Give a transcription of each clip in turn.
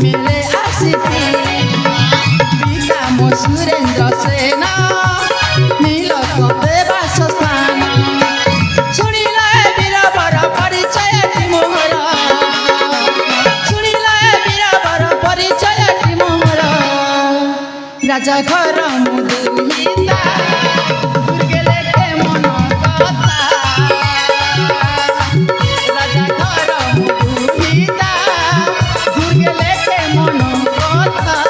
मिले आसिती विकाम सुरेन्द्र सेना नील देवास स्थान शुणिले वीरवर परिचय मोहर शुणिले वीरवर परिचय मोहर राजा घर मुदुहिता दुर्गेले के मन कथा राजा घर मुदुहिता दुर्गेले के मन कथा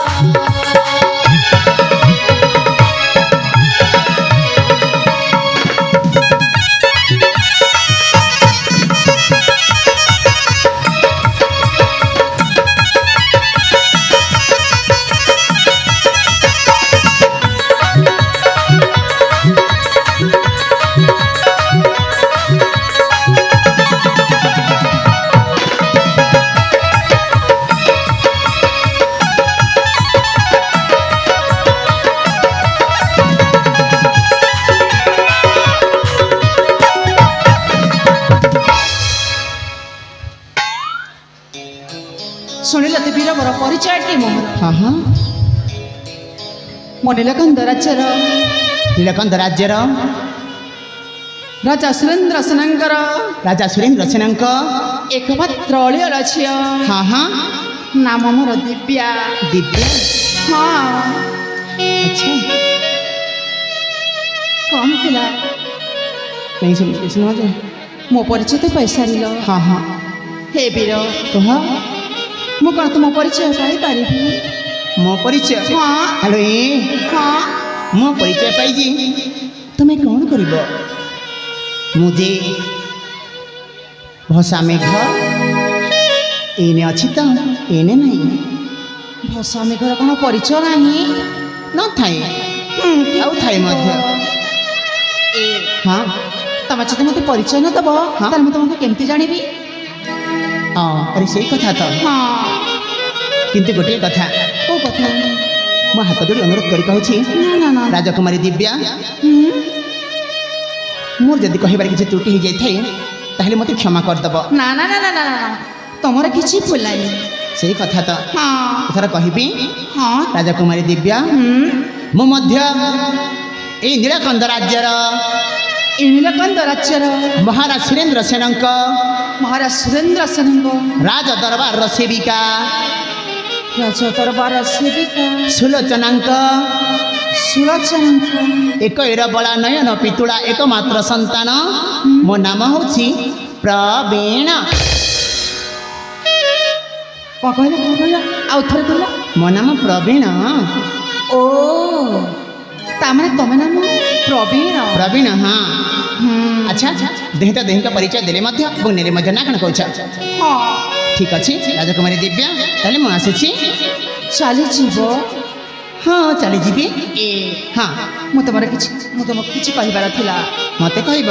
शुणिल ते वीरवर परिचय मोहर हाँ हाँ मन नीलकंद राज्यर नीलकंद राज्यर राजा सुरेन्द्र सेनांकर राजा सुरेन्द्र सेनांक एकमात्र अलियल झियो हाँ हाँ नाम मोर दिव्या दिव्या हाँ अच्छा कौन पिला नहीं सुन मजे मो परिचय तो पैसा दिल हाँ हाँ हे वीर कह मु कौन तुम परिचय पाई पारि मो परिचय हाँ हेलो ए हाँ मो परिचय पाइजी तुम्हें कौन करिब मुझे भसा मेघ एने अच्छी तो एने नहीं भसा मेघर कौन परिचय नहीं न थाए आउ थाए मध्य ए हाँ तमे जब मत परिचय न दब हाँ। तार तुमको केमती जानिबी अरे सही कथा तो हाँ किंतु गोटे कथा को कथा मो हाथ जोड़ी अनुरोध करी कहूँ ना ना ना राजकुमारी दिव्या हम्म, मोर जदि कहबार किसी त्रुटि हो जाए ताहले मते क्षमा करदेव ना ना ना ना ना ना तुमर किसी भूलाई सही कथा तो हाँ एथर कहबी हाँ राजकुमारी दिव्या मो मध्य ए नीलकंद राज्यर नीलकंद राज्यर महाराज सुरेन्द्र सेनंक महाराज सुरेन्द्र सेनंग राज दरबार सेविका राजा दरबार सेविका सुलोचनांक सुलोचनांक एक बड़ा नयन पितुड़ा एकमात्र संतान मो नाम हूँ प्रवीण कहले आउ थरे कहला मो नाम प्रवीण ओ तामने तमे नाम प्रवीण प्रवीण हाँ हम्म, अच्छा देह तो देह का परिचय देले मध्य बुनेरे मध्य ना कण कहछ हाँ ठीक अच्छे राजकुमारी दिव्या ताले मु आसी चली जीव हाँ चली जीवी ए हाँ मु तुमको किसी कहबार थिला मते कहब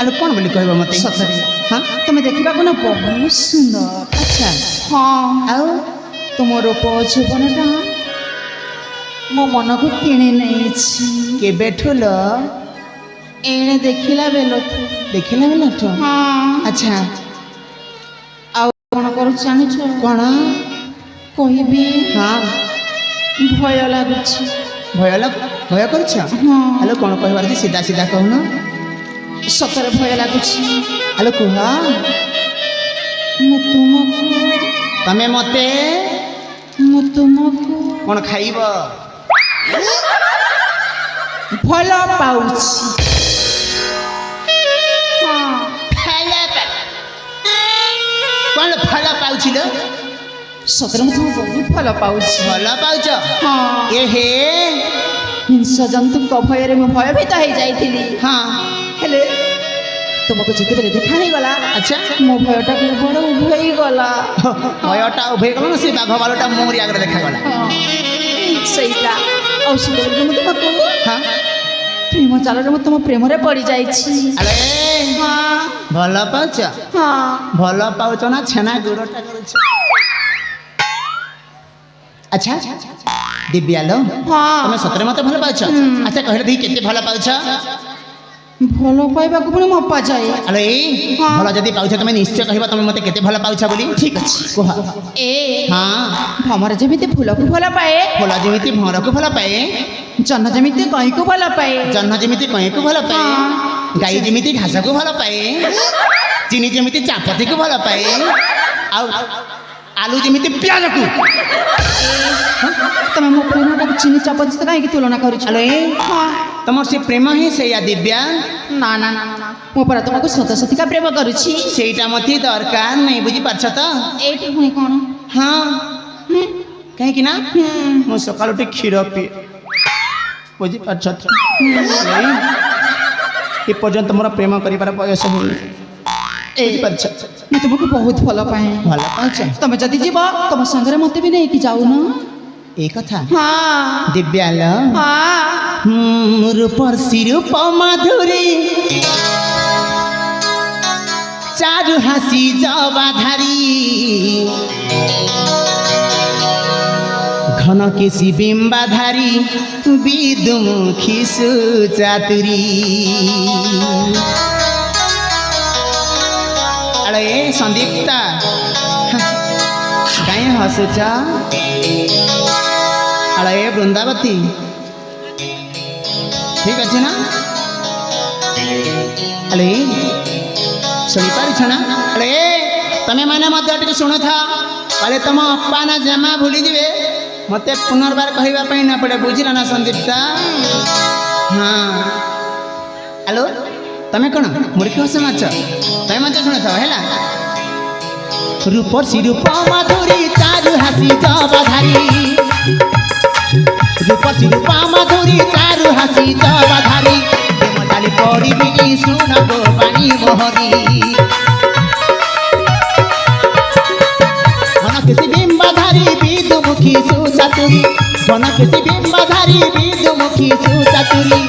आलो कौन बोली कहब मते सतरे हाँ तुम देखा को ना बहुत सुंदर अच्छा हाँ आउ तुम रूप जीवनटा मो मन को किणी नहीं के बैठुल एने देखिला बेलो देखिला बेला तो हाँ अच्छा आउ कौन कर जानी कौन कहबी हाँ भय लगुच भय कर हाँ आलो कौन कहबार सीधा सीधा कहून सतरे भय लगुच आलो कुह मु तुमको तमे मते कौन खाइब भल पाउछि हाँ कौन फल पाउछिल सतरे मु तुमको बहुत भल पाउछि फल पाउछ हाँ ए हे हिंस जंतु भय में भयभीत हो जाइली हाँ हेले तुमको जिते बेले देखा नहीं गला अच्छा मो भयटा के बड़ उभई गला भयटा उभे गल से बाघ बालटा मोरी आगे देखा गला हाँ सहीटा औषध मु तुमको हाँ प्रेम चाल मु तुम प्रेम रे पड़ी जाइछि अरे हाँ भल पाउछ हाँ भल पाउछ ना छेना गुड़टा करूछ अच्छा दिव्या लो हाँ तुम सतरे मत भल पाउछ अच्छा कहले दी केते भल पाउछ ଭଲ ପାଇବାକୁ ପୁଣି ମପା ଯାଏ। ଆଲୋ ଏଇ ହଁ। ଭଲ ଯଦି ପାଉଛ ତମେ ନିଶ୍ଚୟ କହିବ ତମେ ମତେ କେତେ ଭଲ ପାଉଛ ବୋଲି। ଠିକ ଅଛି କୁହ। ଏ ହଁ ଭମର ଯେମିତି ଫୁଲକୁ ଭଲ ପାଏ, ଫୁଲ ଯେମିତି ଭଁରକୁ ଭଲ ପାଏ, ଜହ୍ନ ଯେମିତି କଇଁକୁ ଭଲ ପାଏ, ଜହ୍ନ ଯେମିତି କଇଁକୁ ଭଲ ପାଏ, ହଁ। ଗାଈ ଯେମିତି ଘାସକୁ ଭଲ ପାଏ, ଚିନି ଯେମିତି ଚାପତିକୁ ଭଲ ପାଏ, ଆଉ ଆଳୁ ଯେମିତି ପିଆଜକୁ। ତମେ ମୋ ପ୍ରେମଟାକୁ ଚିନି ଚାପତି ସହିତ କାହିଁକି ତୁଳନା କରୁଛ? ଆଲୋ ଏ ହଁ। ତମର ସେ ପ୍ରେମ ହିଁ ସେଇଆ ଦିବ୍ୟା। ନା ନା ନା ନା ମୁଁ ପରା ତମକୁ ସତ ସତିକା ପ୍ରେମ କରୁଛି। ସେଇଟା ମତେ ଦରକାର ନାହିଁ ବୁଝିପାରୁଛ ତ। ଏଇଠି ପୁଣି କଣ? ହଁ ହୁଁ, କାହିଁକି ନା ହୁଁ, ମୁଁ ସକାଳୁ ଟିକେ କ୍ଷୀର ପିଏ ବୁଝିପାରୁଛ ତ। ଏପର୍ଯ୍ୟନ୍ତ ମୋର ପ୍ରେମ କରିବାର ବୟସ ହେଇନି ଏ ବୁଝିପାରୁଛ। ମୁଁ ତୁମକୁ ବହୁତ ଭଲ ପାଏ। ଭଲ ପାଉଛ ତମେ ଯଦି ଯିବ ତମ ସାଙ୍ଗରେ ମତେ ବି ନେଇକି ଯାଉନ। এই কথা ହଁ দিব্যাল ହଁ রূপর শিরূপ মাধুরী চারু হাসি জবাধারী ঘন কেশী বিম্বাধারী বিদুমুখী সুচাতুরী। আরে সন্দীপ্তা কাই হসুছ? আরে বৃন্দাবতী ঠিক আছে না? আরে শুনিপারিছ না? আরে তুমি মানে মধ্যে টিকে শুণুথ কালে তুম অপা না জমা ভুলি যাবে মতে পুনর্বার কহিবা পাই না পড়ে বুঝিল না সন্দীপ্তা? হ্যাঁ হ্যালো তুমি কোণ মুড়কি হস মাছ তুমি মধ্যে শুণুথ হেলা। রূপর শিরূপ মাধুরী চারু হাসি জবাধারী রূপর শিরূপ মাধুরী চারু হাসি জবাধারী প্রেমতালি পড়িবি শুণ গো বাণী মোহনী ঘনকেশী বিম্বাধারী বিদুমুখী সুচাতুরী ঘনকেশী বিম্বাধারী বিদুমুখী সুচাতুরী